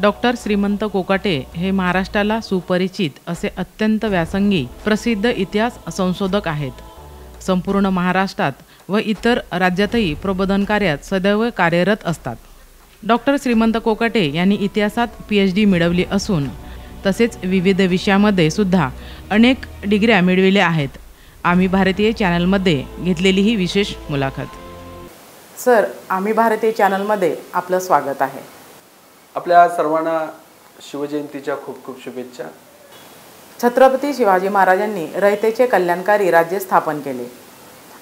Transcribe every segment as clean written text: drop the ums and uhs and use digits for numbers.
Doctor श्रीमंत कोकाटे हे महाराष्ट्राला सुपरिचित असे अत्यंत व्यासंगी प्रसिद्ध इतिहास संशोधक आहेत. संपूर्ण महाराष्ट्रात व इतर राज्यातही प्रबोधन कार्यात सदैव कार्यरत असतात. डॉक्टर श्रीमंत कोकाटे यांनी इतिहासात PhD मिळवली असून तसेच विविध विषयामध्ये सुद्धा अनेक डिग्र्या मिळविल्या आहेत. आम्ही भारतीय चॅनलमध्ये घेतलेली ही विशेष मुलाखत. सर, आम्ही भारतीय चॅनलमध्ये आपलं स्वागत आहे. आपल्या सर्वांना शिवजयंतीच्या खूप खूप शुभेच्छा. छत्रपती शिवाजी महाराजांनी रयतेचे कल्याणकारी राज्य स्थापन केले.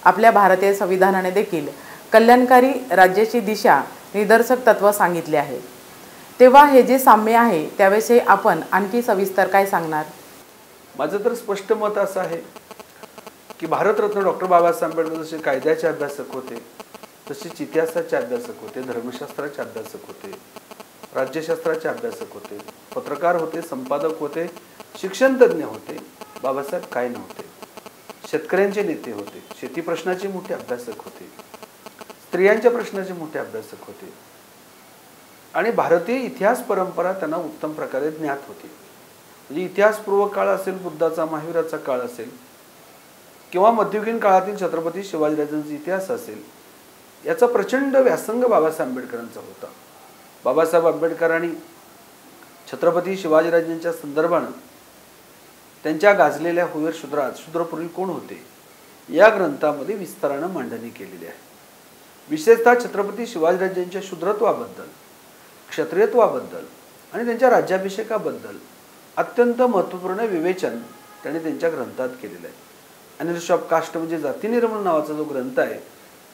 आपल्या भारतीय संविधानाने देखील कल्याणकारी राज्याची दिशा निदर्शक तत्व सांगितले आहे. तेव्हा हे जे साम्य आहे त्याविषयी आपण आणखी सविस्तर काय सांगणार? माझं तर स्पष्ट मत असं आहे की भारतरत्न डॉक्टर बाबासाहेब आंबेडकर जसे कायद्याचे अभ्यासक होते, तसेच इतिहासाचे अभ्यासक होते, धर्मशास्त्राचे अभ्यासक होते, राज्यशास्त्राचे अभ्यासक होते, पत्रकार होते, संपादक होते, शिक्षणतज्ञ होते. बाबासाहेब काय नव्हते? शेतकऱ्यांचे नेते होते, शेती प्रश्नाचे मोठे अभ्यासक होते, स्त्रियांच्या प्रश्नाचे मोठे अभ्यासक होते आणि भारतीय इतिहास परंपरा त्यांना उत्तम प्रकारे ज्ञात होती. म्हणजे इतिहासपूर्व काळ असेल, बुद्धाचा महावीराचा काळ असेल किंवा मध्ययुगीन काळातील छत्रपती शिवाजीराजांचा इतिहास असेल, याचा प्रचंड व्यासंग बाबासाहेब आंबेडकरांचा होता. बाबासाहेब आंबेडकरांनी छत्रपती शिवाजीराजांच्या संदर्भानं त्यांच्या गाजलेल्या हुयर शूद्रात शूद्रपूर्वी कोण होते या ग्रंथामध्ये विस्तारानं मांडणी केलेली आहे. विशेषतः छत्रपती शिवाजीराजांच्या शूद्रत्वाबद्दल, क्षत्रियत्वाबद्दल आणि त्यांच्या राज्याभिषेकाबद्दल अत्यंत महत्त्वपूर्ण विवेचन त्यांनी त्यांच्या ग्रंथात केलेलं आहे. अनिर्ष ऑफ कास्ट म्हणजे जाती निर्मूलन नावाचा जो ग्रंथ आहे,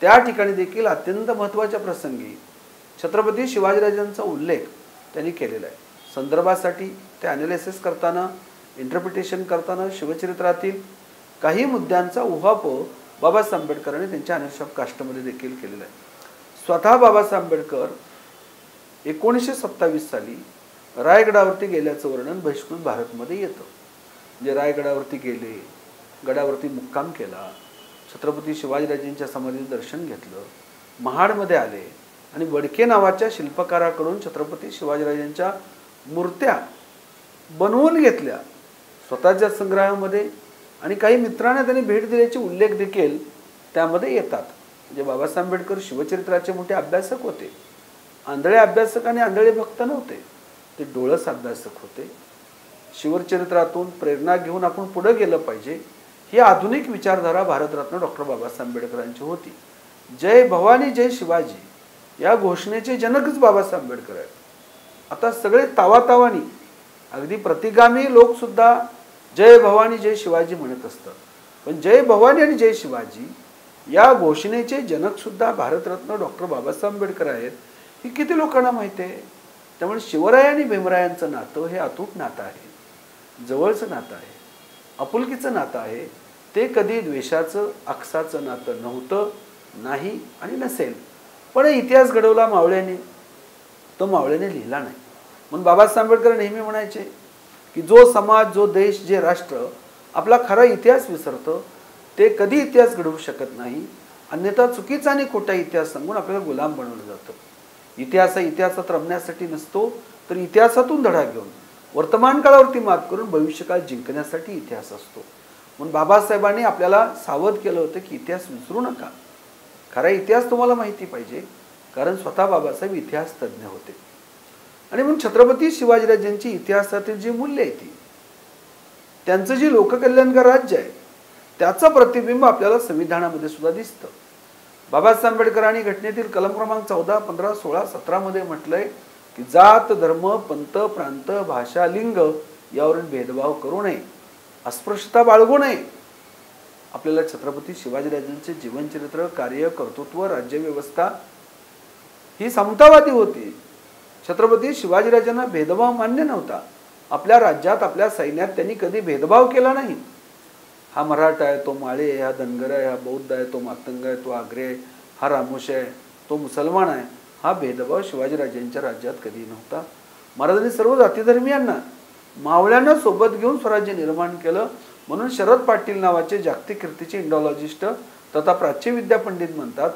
त्या ठिकाणी देखील अत्यंत महत्त्वाच्या प्रसंगी छत्रपती शिवाजीराजांचा उल्लेख त्यांनी केलेला आहे. संदर्भासाठी ते ॲनालिसिस करताना, इंटरप्रिटेशन करताना शिवचरित्रातील काही मुद्द्यांचा उहापोह बाबासाहेब आंबेडकरांनी त्यांच्या अनिर्ष ऑफ कास्टमध्ये देखील केलेला आहे. स्वतः बाबासाहेब आंबेडकर 1927 साली रायगडावरती गेल्याचं वर्णन बहिष्कृत भारतमध्ये येतं. म्हणजे रायगडावरती गेले, गडावरती मुक्काम केला, छत्रपती शिवाजीराजांच्या समाधीचं दर्शन घेतलं, महाडमध्ये आले आणि वडके नावाच्या शिल्पकाराकडून छत्रपती शिवाजीराजांच्या मूर्त्या बनवून घेतल्या स्वतःच्या संग्रहामध्ये आणि काही मित्रांना त्यांनी भेट दिल्याचे उल्लेख देखील त्यामध्ये येतात. म्हणजे बाबासाहेब आंबेडकर शिवचरित्राचे मोठे अभ्यासक होते. आंधळे अभ्यासक आणि आंधळे भक्त नव्हते, ते डोळस अभ्यासक होते. शिवचरित्रातून प्रेरणा घेऊन आपण पुढे गेलं पाहिजे ही आधुनिक विचारधारा भारतरत्न डॉक्टर बाबासाहेब आंबेडकरांची होती. जय भवानी जय शिवाजी या घोषणेचे जनकच बाबासाहेब आंबेडकर आहेत. आता सगळे तावातावानी अगदी प्रतिगामी लोक सुद्धा जय भवानी जय शिवाजी म्हणत असतात, पण जय भवानी आणि जय शिवाजी या घोषणेचे जनक सुद्धा भारतरत्न डॉक्टर बाबासाहेब आंबेडकर आहेत ही किती लोकांना माहिती आहे? त्यामुळे शिवराय आणि भीमरायांचं नातं हे अतूट नातं आहे, जवळचं नातं आहे, आपुलकीचं नातं आहे. ते कधी द्वेषाचं, अक्षाचं नातं नव्हतं, नाही आणि नसेल. पण इतिहास घडवला मावळ्याने, तो मावळ्याने लिहिला नाही. म्हणून बाबासाहेब आंबेडकर नेहमी म्हणायचे की जो समाज, जो देश, जे राष्ट्र आपला खरा इतिहास विसरतं ते कधी इतिहास घडवू शकत नाही. अन्यथा चुकीचा आणि खोटा इतिहास सांगून आपल्याला गुलाम बनवलं जातं. इतिहास इतिहासात रमण्यासाठी नसतो, तर इतिहासातून धडा घेऊन वर्तमान काळावरती मात करून भविष्यकाळ जिंकण्यासाठी इतिहास असतो. म्हणून बाबासाहेबांनी आपल्याला सावध केलं होतं की इतिहास विसरू नका. खरा इतिहास तुम्हाला माहिती पाहिजे, कारण स्वतः बाबासाहेब इतिहास तज्ज्ञ होते. आणि म्हणून छत्रपती शिवाजीराजांची इतिहासातील जी मूल्य आहे ती, त्यांचं जे लोककल्याणकार राज्य आहे त्याचं प्रतिबिंब आपल्याला संविधानामध्ये सुद्धा दिसतं. बाबासाहेब आंबेडकरांनी घटनेतील कलम क्रमांक 14, 15, 16, 17 मध्ये म्हटलंय की जात, धर्म, पंथ, प्रांत, भाषा, लिंग यावरून भेदभाव करू नये, अस्पृश्यता बाळगू नये. आपल्याला छत्रपती शिवाजीराजांचे जीवनचरित्र, कार्य, कर्तृत्व, राज्यव्यवस्था ही समतावादी होती. छत्रपती शिवाजीराजांना भेदभाव मान्य नव्हता. आपल्या राज्यात, आपल्या सैन्यात त्यांनी कधी भेदभाव केला नाही. हा मराठा आहे, तो माळे आहे, हा धनगर आहे, हा बौद्ध आहे, तो मातंग आहे, तो आग्रे आहे, हा रामोशी आहे, तो मुसलमान आहे, हा भेदभाव शिवाजीराजांच्या राज्यात कधी नव्हता. महाराजांनी सर्व जातीधर्मीयांना, मावळ्यांना सोबत घेऊन स्वराज्य निर्माण केलं. म्हणून शरद पाटील नावाचे जागतिक कीर्तीचे इंडॉलॉजिस्ट तथा प्राच्यविद्या पंडित म्हणतात,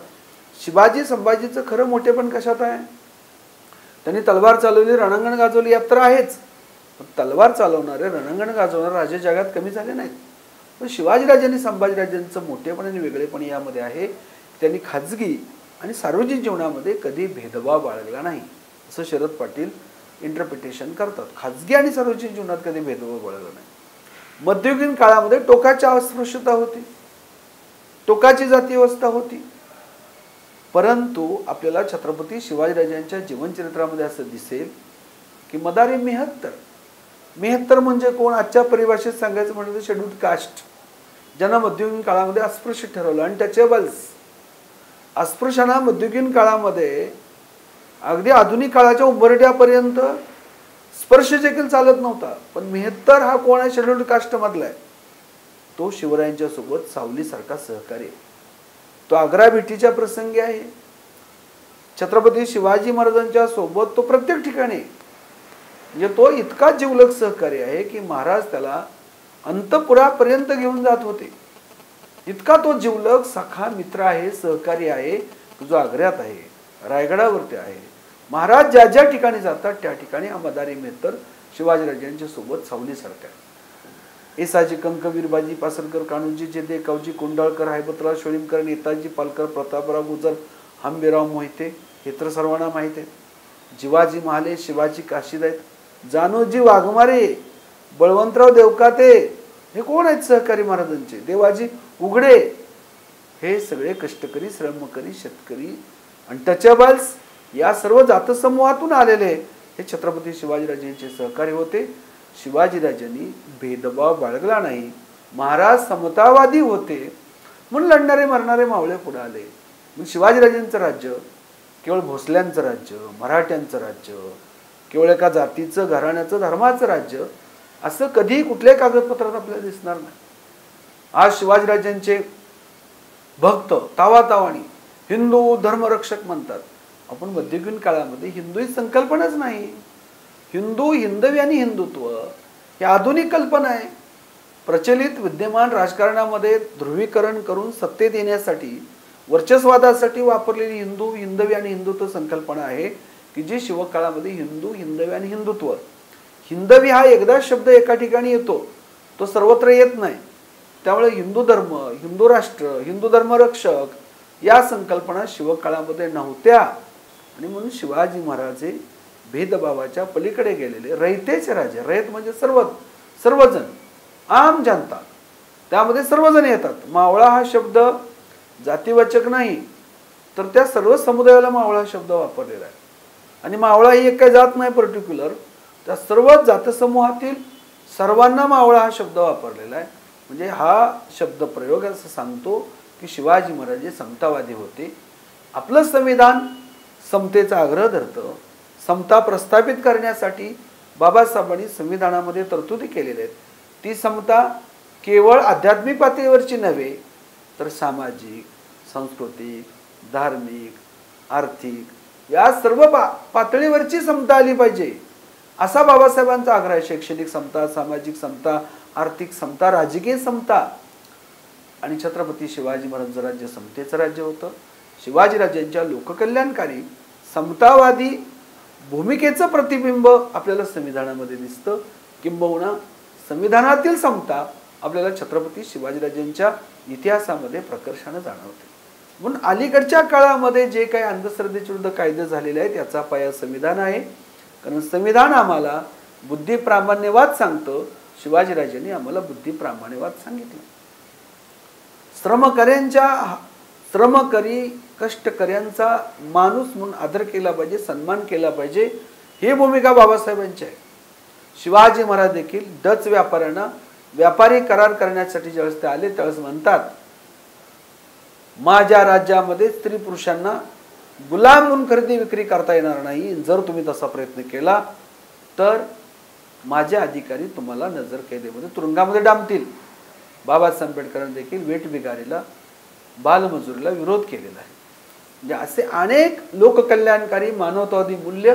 शिवाजी संभाजीचं खरं मोठेपण कशात आहे? त्यांनी तलवार चालवली, रणांगण गाजवली, यात तर आहेच. पण तलवार चालवणारे, रणांगण गाजवणारे राजे जगात कमी झाले नाहीत. पण शिवाजीराजांनी संभाजीराजांचं मोठेपण आणि वेगळेपण यामध्ये आहे. त्यांनी खाजगी आणि सार्वजनिक जीवनामध्ये कधी भेदभाव बाळगला नाही असं शरद पाटील इंटरप्रिटेशन करतात. खाजगी आणि सार्वजनिक जीवनात कधी भेदभाव बाळगला नाही. मध्ययुगीन काळामध्ये टोकाची अस्पृश्यता होती, टोकाची जाती व्यवस्था होती. परंतु आपल्याला छत्रपती शिवाजीराजांच्या जीवनचरित्रामध्ये असं दिसेल की मदारी 73 म्हणजे कोण? आजच्या परिभाषेत सांगायचं म्हणजे शेड्यूल्ड कास्ट, ज्यांना मध्ययुगीन काळामध्ये अस्पृश्य ठरवलं. आणि त्याचे बल्स अस्पृश्यांना मध्ययुगीन काळामध्ये अगदी आधुनिक काळाच्या उंबरठ्यापर्यंत स्पर्श देखील चालत नव्हता. पण 73 हा कोण आहे? शेड्यूल्ड कास्ट मधला आहे. तो शिवरायांच्या सोबत सावलीसारखा सहकारी आहे. तो आग्रा भेटीच्या प्रसंगी आहे. छत्रपती शिवाजी महाराजांच्या सोबत तो प्रत्येक ठिकाणी, म्हणजे तो इतका जिवलग सहकारी आहे की महाराज त्याला अंतपुरापर्यंत घेऊन जात होते. इतका तो जिवलग सखा मित्र आहे, सहकारी आहे, जो आग्र्यात आहे, रायगडावरती आहे. महाराज ज्या ज्या ठिकाणी जातात त्या ठिकाणी हा मदारी 73 शिवाजीराजांच्या सोबत सावलीसारखा आहे. येसाजी कंक, वीरबाजी पासरकर, कान्होजी जेदे, कावजी कोंडाळकर, हैबतराव शिळीमकर, नेताजी पालकर, प्रतापराव गुजर, हंबीराव मोहिते, हे तर सर्वांना माहिती आहे. जिवाजी महाले, शिवाजी काशीद आहेत, जानोजी वाघमारे, बळवंतराव देवकाते, हे कोण आहेत सहकारी महाराजांचे? देवाजी उघडे, हे सगळे कष्टकरी, श्रमकरी, शेतकरी आणि टचेबल्स या सर्व जातसमूहातून आलेले हे छत्रपती शिवाजीराजांचे सहकारी होते. शिवाजीराजांनी भेदभाव बाळगला नाही. महाराज समतावादी होते म्हणून लढणारे मरणारे मावळे पुढे आले. म्हणून शिवाजीराजांचं राज्य केवळ भोसल्यांचं राज्य, मराठ्यांचं राज्य, केवळ एका जातीचं, घराण्याचं, धर्माचं राज्य असं कधी कुठल्याही कागदपत्रात आपल्याला दिसणार नाही. आज शिवाजीराजांचे भक्त तावातावानी हिंदू धर्मरक्षक म्हणतात. आपण मध्ययुगीन काळामध्ये हिंदू ही संकल्पनाच नाही. हिंदू, हिंदवी आणि हिंदुत्व ही आधुनिक कल्पना आहे. प्रचलित विद्यमान राजकारणामध्ये ध्रुवीकरण करून सत्तेत येण्यासाठी, वर्चस्वादासाठी वापरलेली हिंदू, हिंदवी आणि हिंदुत्व संकल्पना आहे की जी शिवकाळामध्ये हिंदू, हिंदवी आणि हिंदुत्व. हिंदवी हा एकदा शब्द एका ठिकाणी येतो, तो सर्वत्र येत नाही. त्यामुळे हिंदू धर्म, हिंदू राष्ट्र, हिंदू धर्मरक्षक या संकल्पना शिवकाळामध्ये नव्हत्या. आणि म्हणून शिवाजी महाराज भेदभावाच्या पलीकडे गेलेले रयतेचे राजे. रयत म्हणजे सर्वजण, आम जनता, त्यामध्ये सर्वजण येतात. मावळा हा शब्द जातीवाचक नाही, तर त्या सर्व समुदायाला मावळा शब्द वापरलेला आहे. आणि मावळा ही एक काही जात नाही पर्टिक्युलर, त्या सर्व जातसमूहातील सर्वांना मावळा हा शब्द वापरलेला आहे. म्हणजे हा शब्द प्रयोग असं सांगतो की शिवाजी महाराज समतावादी होते. आपलं संविधान समतेचा आग्रह धरतं. समता प्रस्थापित करण्यासाठी बाबासाहेबांनी संविधानामध्ये तरतुदी केलेल्या आहेत. ती समता केवळ आध्यात्मिक पातळीवरची नव्हे, तर सामाजिक, सांस्कृतिक, धार्मिक, आर्थिक या सर्व पातळीवरची समता आली पाहिजे असा बाबासाहेबांचा आग्रह आहे. शैक्षणिक समता, सामाजिक समता, आर्थिक समता, राजकीय समता. आणि छत्रपती शिवाजी महाराज राज्य समतेचं राज्य होतं. शिवाजीराजांच्या लोककल्याणकारी समतावादी भूमिकेचं प्रतिबिंब आपल्याला संविधानामध्ये दिसतं. किंबहुना संविधानातील समता आपल्याला छत्रपती शिवाजीराजांच्या इतिहासामध्ये प्रकर्षाने जाणवते. म्हणून अलीकडच्या काळामध्ये जे काही अंधश्रद्धेच्या विरुद्ध कायदे झालेले आहेत याचा पाया संविधान आहे. कारण संविधान आम्हाला बुद्धिप्रामाण्यवाद सांगतं. शिवाजीराजांनी आम्हाला बुद्धिप्रामाण्यवाद सांगितलं. श्रमकरी कष्टकऱ्यांचा माणूस म्हणून आदर केला पाहिजे, सन्मान केला पाहिजे, ही भूमिका बाबासाहेबांची आहे. शिवाजी महाराज देखील डच व्यापाऱ्यांना व्यापारी करार करण्यासाठी ज्यावेळेस ते आले त्यावेळेस म्हणतात, माझ्या राज्यामध्ये स्त्री पुरुषांना गुलाम म्हणून खरेदी विक्री करता येणार नाही. जर तुम्ही तसा प्रयत्न केला तर माझे अधिकारी तुम्हाला नजरकैदेमध्ये तुरुंगामध्ये डांबतील. बाबासाहेब आंबेडकरांनी देखील वेठबिगारीला, बालमजुरीला विरोध केलेला आहे. म्हणजे असे अनेक लोककल्याणकारी मानवतावादी मूल्य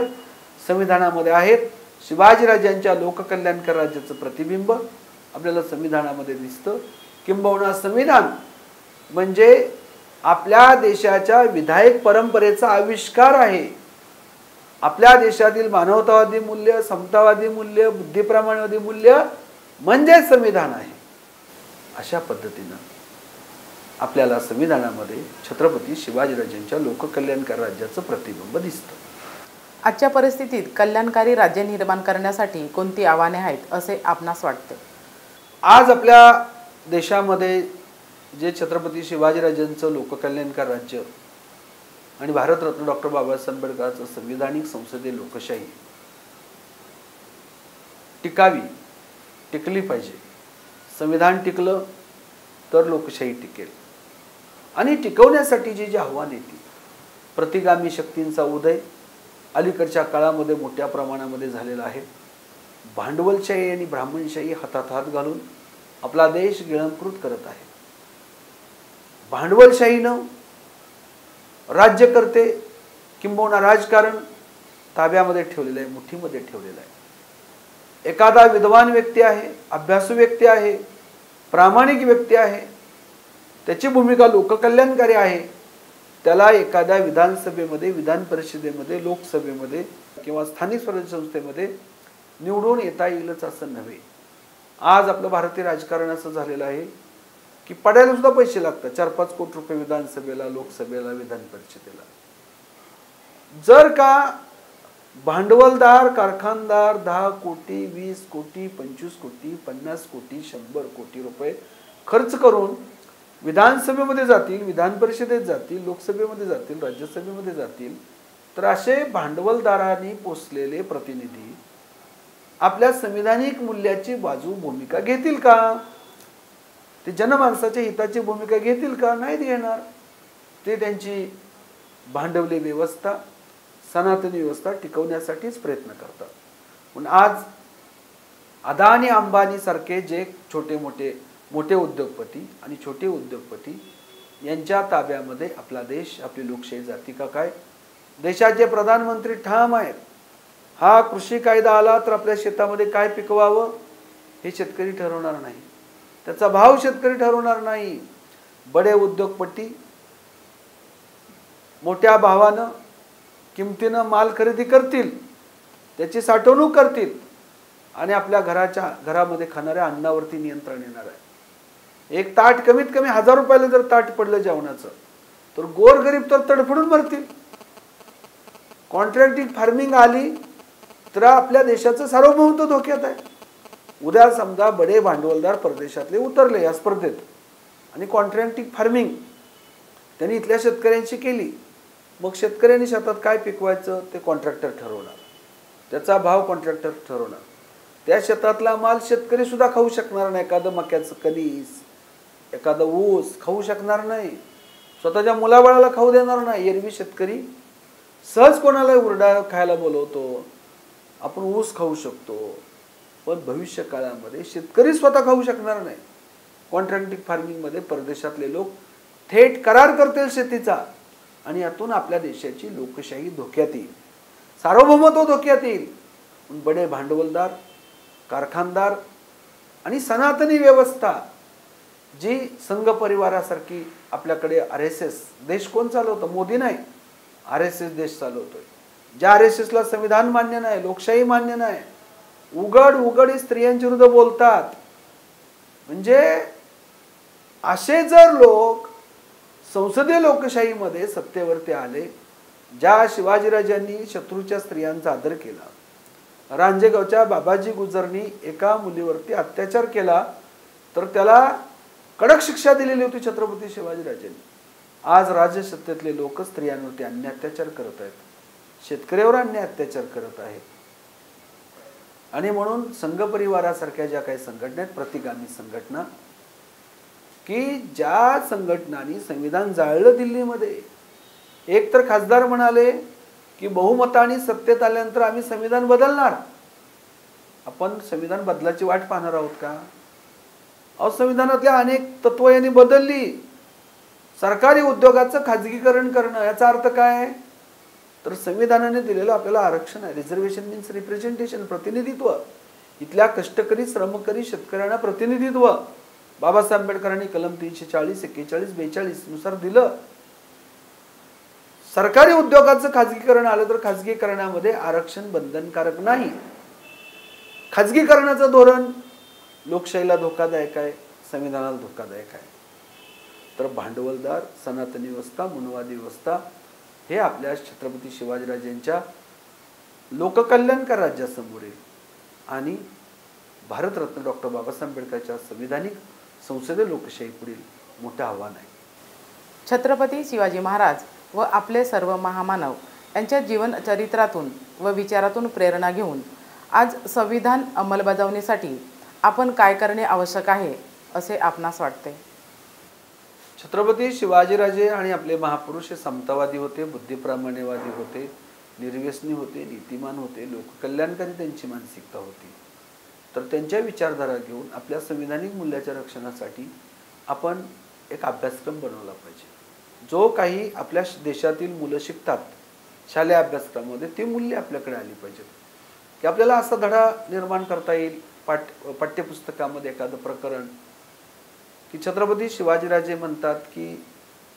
संविधानामध्ये आहेत. शिवाजीराजांच्या लोककल्याणकारी राज्याचं प्रतिबिंब आपल्याला संविधानामध्ये दिसतं. किंबहुना संविधान म्हणजे आपल्या देशाच्या विधायक परंपरेचा आविष्कार आहे. आपल्या देशातील मानवतावादी मूल्य, समतावादी मूल्य, बुद्धिप्रमाणवादी मूल्य म्हणजे संविधान आहे. अशा पद्धतीनं आपल्याला संविधानामध्ये छत्रपती शिवाजीराजांच्या लोककल्याणकारी राज्याचं प्रतिबिंब दिसतं. आजच्या परिस्थितीत कल्याणकारी राज्य निर्माण करण्यासाठी कोणती आव्हाने आहेत असे आपणास वाटते? आज आपल्या देशामध्ये जे छत्रपती शिवाजीराजांचं लोककल्याणकारी राज्य आणि भारतरत्न डॉक्टर बाबासाहेब आंबेडकरांचं संविधानिक संसदीय लोकशाही टिकली पाहिजे. संविधान टिकलं तर लोकशाही टिकेल. आणि टिकवण्यासाठी जे आव्हान येतील, प्रतिगामी शक्तींचा उदय अलीकडच्या काळामध्ये मोठ्या प्रमाणामध्ये झालेला आहे. भांडवलशाही आणि ब्राह्मणशाही हातात हात घालून आपला देश गिळंकृत करत आहे. भांडवलशाहीनं राज्यकर्ते किंबहुना राजकारण ताब्यामध्ये ठेवलेलं आहे, मुठीमध्ये ठेवलेलं आहे. एखादा विद्वान व्यक्ती आहे, अभ्यासू व्यक्ती आहे, प्रामाणिक व्यक्ती आहे, त्याची भूमिका लोककल्याणकारी आहे, त्याला एखाद्या विधानसभेमध्ये, विधान परिषदेमध्ये, लोकसभेमध्ये किंवा स्थानिक स्वराज्य संस्थेमध्ये निवडून येता येईलच असं नव्हे. आज आपलं भारतीय राजकारण असं झालेलं आहे की पडायला सुद्धा पैसे लागतात. 4-5 कोटी रुपये विधानसभेला, लोकसभेला, विधान परिषदेला. जर का भांडवलदार, कारखानदार 10 कोटी, 20 कोटी, 25 कोटी, 50 कोटी, 100 कोटी रुपये खर्च करून विधानसभेमध्ये जातील, विधान परिषदेत जातील, लोकसभेमध्ये जातील, राज्यसभेमध्ये जातील, तर असे भांडवलदारांनी पोचलेले प्रतिनिधी आपल्या संविधानिक मूल्याची बाजू भूमिका घेतील का? ते जनमानसाच्या हिताची भूमिका घेतील का? नाही घेणार. ते त्यांची भांडवली व्यवस्था, सनातनी व्यवस्था टिकवण्यासाठीच प्रयत्न करतात. पण आज अदानी अंबानी सारखे जे मोठे उद्योगपती आणि छोटे उद्योगपती यांच्या ताब्यामध्ये आपला देश, आपली लोकशाही जाती का काय? देशाचे प्रधानमंत्री ठाम आहेत, हा कृषी कायदा आला तर आपल्या शेतामध्ये काय पिकवावं हे शेतकरी ठरवणार नाही, त्याचा भाव शेतकरी ठरवणार नाही. बडे उद्योगपती मोठ्या भावानं किमतीनं माल खरेदी करतील, त्याची साठवणूक करतील आणि आपल्या घरामध्ये खाणाऱ्या अन्नावरती नियंत्रण येणार आहे. एक ताट कमीत कमी 1000 रुपयाला जर ताट पडलं जेवणाचं तर गोरगरीब तर तडफडून मरतील. कॉन्ट्रॅक्टिंग फार्मिंग आली तर आपल्या देशाचं सार्वभौमत्व धोक्यात आहे. उद्या समजा बडे भांडवलदार परदेशातले उतरले या स्पर्धेत आणि कॉन्ट्रॅक्टिंग फार्मिंग त्यांनी इथल्या शेतकऱ्यांशी केली, मग शेतकऱ्यांनी शेतात काय पिकवायचं ते कॉन्ट्रॅक्टर ठरवणार, त्याचा भाव कॉन्ट्रॅक्टर ठरवणार. त्या शेतातला माल शेतकरी सुद्धा खाऊ शकणार नाही. एखादं मक्याचं कणीस, एखादं ऊस खाऊ शकणार नाही, स्वतःच्या मुलाबाळाला खाऊ देणार नाही. एरवी शेतकरी सहज कोणाला उरडा खायला बोलवतो, आपण ऊस खाऊ शकतो, पण भविष्य काळामध्ये शेतकरी स्वतः खाऊ शकणार नाही. कॉन्ट्रॅक्टिंग फार्मिंगमध्ये परदेशातले लोक थेट करार करतील शेतीचा आणि यातून आपल्या देशाची लोकशाही धोक्यात येईल, सार्वभौमत्व धोक्यात येईल. बडे भांडवलदार, कारखानदार आणि सनातनी व्यवस्था जी संघ परिवारासारखी आपल्याकडे RSS देश कोण चालवतं? मोदी नाही, RSS देश चालवतोय. ज्या RSSला संविधान मान्य नाही, लोकशाही मान्य नाही, उघड स्त्रियांच्या विरुद्ध बोलतात. म्हणजे असे जर लोक संसदीय लोकशाहीमध्ये सत्तेवरती आले, ज्या शिवाजीराजांनी शत्रूच्या स्त्रियांचा आदर केला, रांजेगावच्या बाबाजी गुजरनी एका मुलीवरती अत्याचार केला तर त्याला कडक शिक्षा दिलेली होती छत्रपती शिवाजीराजांनी. आज राज्यसत्तेतले लोक स्त्रियांवरती अन्याय अत्याचार करत आहेत, शेतकऱ्यावर अन्याय अत्याचार करत आहेत. आणि म्हणून संघ परिवारासारख्या ज्या काही संघटना आहेत, प्रतिगामी संघटना, की ज्या संघटनांनी संविधान जाळलं दिल्लीमध्ये. एक तर खासदार म्हणाले की बहुमताने सत्तेत आल्यानंतर आम्ही संविधान बदलणार. आपण संविधान बदलाची वाट पाहणार आहोत का? संविधानातल्या अनेक तत्व यांनी बदलली. सरकारी उद्योगाचं खाजगीकरण करणं, याचा अर्थ काय? तर संविधानाने दिलेलं आपल्याला आरक्षण आहे. रिझर्वेशन मीन्स रिप्रेझेंटेशन, प्रतिनिधित्व. इथल्या कष्टकरी, श्रमकरी शेतकऱ्यांना प्रतिनिधित्व बाबासाहेब आंबेडकरांनी कलम 340, 41, 42 नुसार दिलं. सरकारी उद्योगाचं खाजगीकरण आलं तर खाजगीकरणामध्ये आरक्षण बंधनकारक नाही. खाजगीकरणाचं धोरण लोकशाहीला धोकादायक आहे, संविधानाला धोकादायक आहे. तर भांडवलदार, सनातनी व्यवस्था, मनवादी व्यवस्था हे आपल्या छत्रपती शिवाजीराजेंच्या लोककल्याणकार राज्यासमोर आहे आणि भारतरत्न डॉक्टर बाबासाहेब आंबेडकरच्या संविधानिक संसदीय लोकशाही पुढील मोठं आव्हान आहे. छत्रपती शिवाजी महाराज व आपले सर्व महामानव यांच्या जीवनचरित्रातून व विचारातून प्रेरणा घेऊन आज संविधान अंमलबजावणीसाठी आपण काय करणे आवश्यक आहे असे आपणास वाटते? छत्रपती शिवाजीराजे आणि आपले महापुरुष हे समतावादी होते, बुद्धिप्रामाण्यवादी होते, निर्व्यसनी होते, नीतिमान होते, लोककल्याणकारी त्यांची मानसिकता होती. तर त्यांच्या विचारधारा घेऊन आपल्या संविधानिक मूल्याच्या रक्षणासाठी आपण एक अभ्यासक्रम बनवला पाहिजे. जो काही आपल्या देशातील मुलं शिकतात शालेय अभ्यासक्रमामध्ये ती मूल्य आपल्याकडे आली पाहिजेत की आपल्याला असा धडा निर्माण करता येईल पाठ्यपुस्तकामध्ये एखादं प्रकरण की छत्रपती शिवाजीराजे म्हणतात की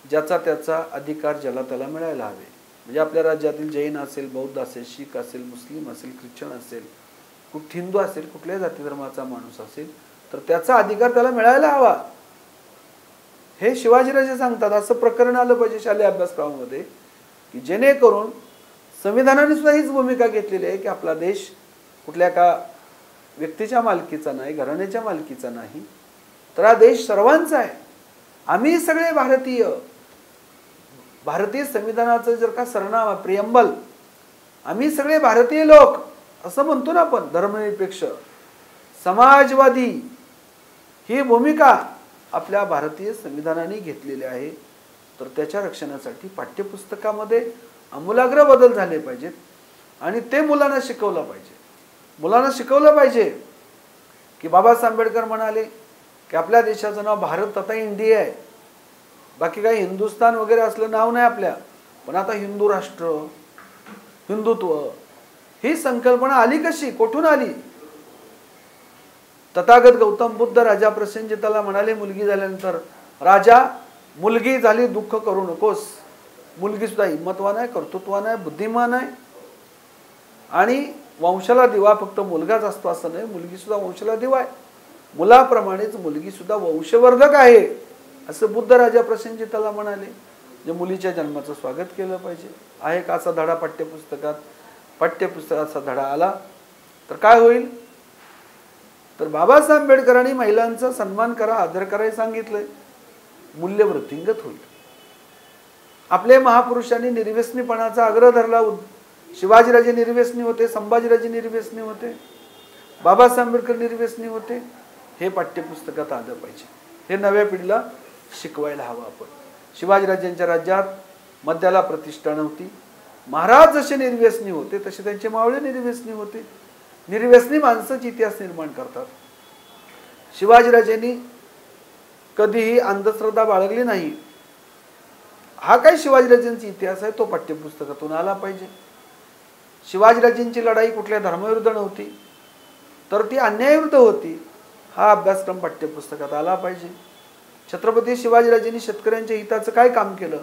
ज्याचा त्याचा अधिकार ज्याला त्याला मिळायला हवे. म्हणजे आपल्या राज्यातील जैन असेल, बौद्ध असेल, शीख असेल, मुस्लिम असेल, ख्रिश्चन असेल, हिंदू असेल, कुठल्याही जाती धर्माचा माणूस असेल तर त्याचा अधिकार त्याला मिळायला हवा हे शिवाजीराजे सांगतात. असं प्रकरण आलं पाहिजे शालेय अभ्यासक्रमामध्ये की जेणेकरून संविधानाने सुद्धा हीच भूमिका घेतलेली आहे की आपला देश कुठल्या एका व्यक्तीच्या मालकीचा नाही, घराण्याच्या मालकीचा नाही, तर हा देश सर्वांचा आहे. आम्ही सगळे भारतीय संविधानाचं जर का सरनामा प्रियंबल, आम्ही सगळे भारतीय लोक असं म्हणतो ना आपण, धर्मनिरपेक्ष समाजवादी, ही भूमिका आपल्या भारतीय संविधानाने घेतलेली आहे. तर त्याच्या रक्षणासाठी पाठ्यपुस्तकामध्ये आमूलाग्र बदल झाले पाहिजेत आणि ते मुलांना शिकवलं पाहिजे. मुलांना शिकवलं पाहिजे की बाबासाहेब आंबेडकर म्हणाले की आपल्या देशाचं नाव भारत तथा इंडिया आहे. बाकी काही हिंदुस्थान वगैरे असलं नाव नाही आपल्या, पण आता हिंदू राष्ट्र, हिंदुत्व ही संकल्पना आली कशी, कुठून आली? तथागत गौतम बुद्ध राजा प्रसेनजिताला म्हणाले मुलगी झाल्यानंतर, राजा मुलगी झाली दुःख करू नकोस. मुलगी सुद्धा हिम्मतवान आहे, कर्तृत्वान आहे, बुद्धिमान आहे आणि वंशाला दिवा फक्त मुलगाच असतो असं नाही, मुलगी सुद्धा वंशाला दिवा आहे. मुलाप्रमाणेच मुलगी सुद्धा वंशवर्धक आहे असं बुद्ध राजा प्रसेनजिताला म्हणाले. जे मुलीच्या जन्माचं स्वागत केलं पाहिजे. आहे का असा धडा पाठ्यपुस्तकाचा धडा आला तर काय होईल? तर बाबासाहेब आंबेडकरांनी महिलांचा सन्मान करा, आदर करायला सांगितलंय. मूल्य वृद्धिंगत होईल. आपले महापुरुषांनी निर्व्यसनीपणाचा आग्रह धरला. शिवाजीराजे निर्व्यसनी होते, संभाजीराजे निर्व्यसनी होते, बाबासाहेब आंबेडकर निर्व्यसनी होते. हे पाठ्यपुस्तकात आलं पाहिजे. हे नव्या पिढीला शिकवायला हवं आपण. शिवाजीराजांच्या राज्यात मद्याला प्रतिष्ठा नव्हती. महाराज जसे निर्व्यसनी होते तसे त्यांचे मावळे निर्व्यसनी होते. निर्व्यसनी माणसंच इतिहास निर्माण करतात. शिवाजीराजांनी कधीही अंधश्रद्धा बाळगली नाही. हा काय शिवाजीराजांचा इतिहास आहे तो पाठ्यपुस्तकातून आला पाहिजे. शिवाजीराजांची लढाई कुठल्या धर्माविरुद्ध नव्हती तर ती अन्यायाविरुद्ध होती. हा अभ्यासक्रम पाठ्यपुस्तकात आला पाहिजे. छत्रपती शिवाजीराजांनी शेतकऱ्यांच्या हिताचं काय काम केलं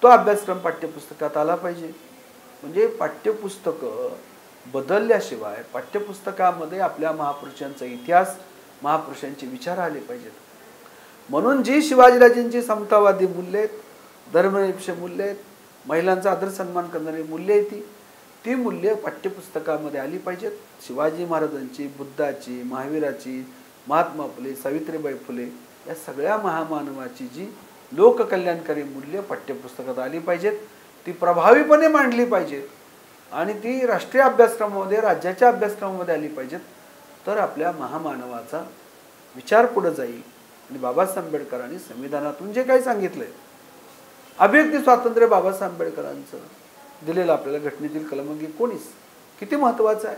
तो अभ्यासक्रम पाठ्यपुस्तकात आला पाहिजे. म्हणजे पाठ्यपुस्तकं बदलल्याशिवाय पाठ्यपुस्तकामध्ये आपल्या महापुरुषांचा इतिहास, महापुरुषांचे विचार आले पाहिजेत. म्हणून जी शिवाजीराजांची समतावादी मूल्य आहेत, धर्मनिरपेक्ष मूल्य आहेत, महिलांचा आदर सन्मान करणारी मूल्य आहेत, ती मूल्य पाठ्यपुस्तकामध्ये आली पाहिजेत. शिवाजी महाराजांची, बुद्धाची, महावीराची, महात्मा फुले, सावित्रीबाई फुले या सगळ्या महामानवाची जी लोककल्याणकारी मूल्य पाठ्यपुस्तकात आली पाहिजेत. ती प्रभावीपणे मांडली पाहिजेत आणि ती राष्ट्रीय अभ्यासक्रमामध्ये, राज्याच्या अभ्यासक्रमामध्ये आली पाहिजेत. तर आपल्या महामानवाचा विचार पुढे जाईल. आणि बाबासाहेब आंबेडकरांनी संविधानातून जे काही सांगितलंय, अभिव्यक्ती स्वातंत्र्य बाबासाहेब आंबेडकरांचं दिलेलं आपल्याला घटनेतील कलम 19 किती महत्त्वाचं आहे.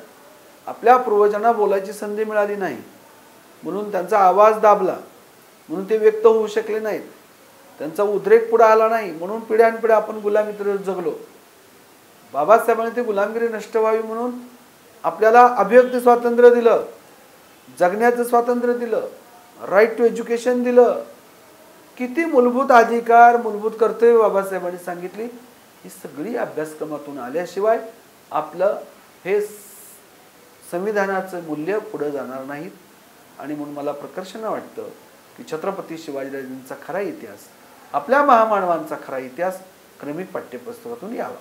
आपल्या पूर्वजांना बोलायची संधी मिळाली नाही म्हणून त्यांचा आवाज दाबला, म्हणून ते व्यक्त होऊ शकले नाहीत, त्यांचा उद्रेक पुढे आला नाही म्हणून पिढ्यानपिढ्या आपण गुलामीत जगलो. बाबासाहेबांनी ती गुलामगिरी नष्ट व्हावी म्हणून आपल्याला अभिव्यक्ती स्वातंत्र्य दिलं, जगण्याचं स्वातंत्र्य दिलं, राईट टू एज्युकेशन दिलं. किती मूलभूत अधिकार, मूलभूत कर्तव्य बाबासाहेबांनी सांगितली. ही सगळी अभ्यासक्रमातून आल्याशिवाय आपलं हे संविधानाचं मूल्य पुढे जाणार नाहीत. आणि म्हणून मला प्रकर्षानं वाटतं की छत्रपती शिवाजीराजांचा खरा इतिहास, आपल्या महामानवांचा खरा इतिहास क्रमिक पाठ्यपुस्तकातून यावा.